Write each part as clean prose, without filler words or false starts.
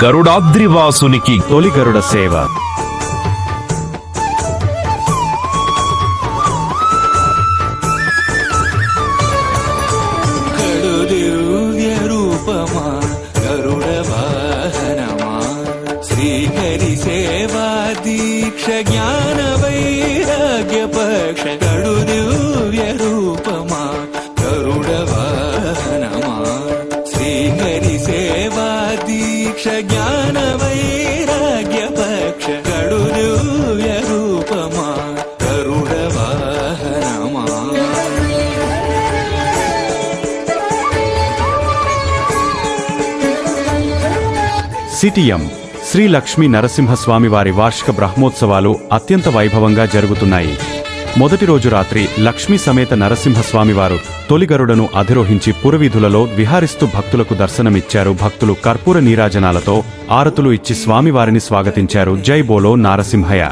గరుడాద్రివాసునికి తొలి గరుడ సేవ. దివ్య రూపమా గరుడ వాహనమా శ్రీహరి సేవా దీక్ష జ్ఞాన వైరాగ్య పక్ష గడు దివ్య రూపమా గరుడ వాహనమా శ్రీహరి సేవా దీక్ష జ్ఞాన వైరాగ్య పక్ష గడు దివ్య రూపమా గరుడ వాహనమా. సిటిఎం శ్రీ లక్ష్మీ నరసింహస్వామివారి వార్షిక బ్రహ్మోత్సవాలు అత్యంత వైభవంగా జరుగుతున్నాయి. మొదటి రోజు రాత్రి లక్ష్మీ సమేత నరసింహస్వామివారు తొలి గరుడను అధిరోహించి పురవీధులలో విహారిస్తూ భక్తులకు దర్శనమిచ్చారు. భక్తులు కర్పూర నీరాజనాలతో ఆరతులు ఇచ్చి స్వామివారిని స్వాగతించారు. జై బోలో నారసింహయ.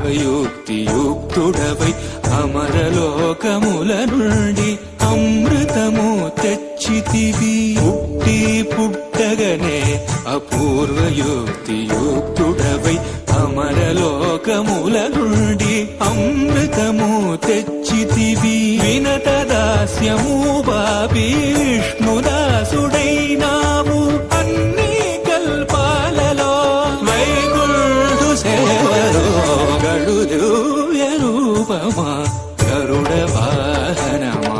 అమరలోకముల నుండి అమృతము తెచ్చితివి పుట్టి పుట్టగనే అపూర్వయుక్తియుక్తుడవై అమరలోకముల నుండి అమృతము తెచ్చితివి వినత దాస్యము బాబి విష్ణుదాసుడైనావు అన్ని కల్పాలలో వైకుంఠు సేవలో గడు దివ్య రూపమా గరుడ వాహనమా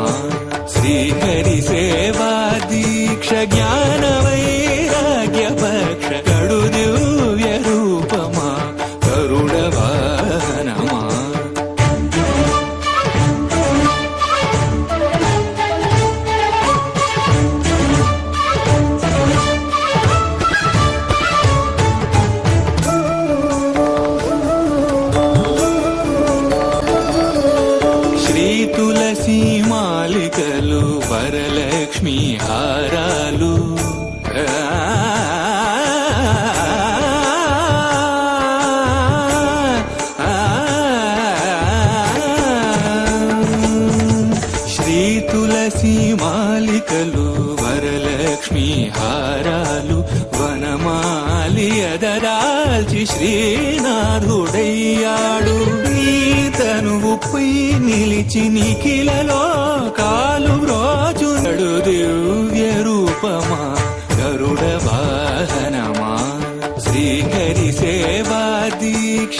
శ్రీహరి సేవా దీక్ష జ్ఞాన వైరాగ్య పక్ష గడు దివ్య రూపమా గరుడ వాహనమా. శ్రీ తులసి మాలికలు వరలక్ష్మి హారాలు శ్రీ తులసి మాలికలు వరలక్ష్మి హారాలు వనమాలి అదరాల్చి శ్రీనాథుడయ్యాడు నీ తనువుపై నిలిచి నిఖిలలో కాలు రోజు నడు దివ్య రూపమా గరుడ వాహనమా శ్రీహరి సేవా దీక్ష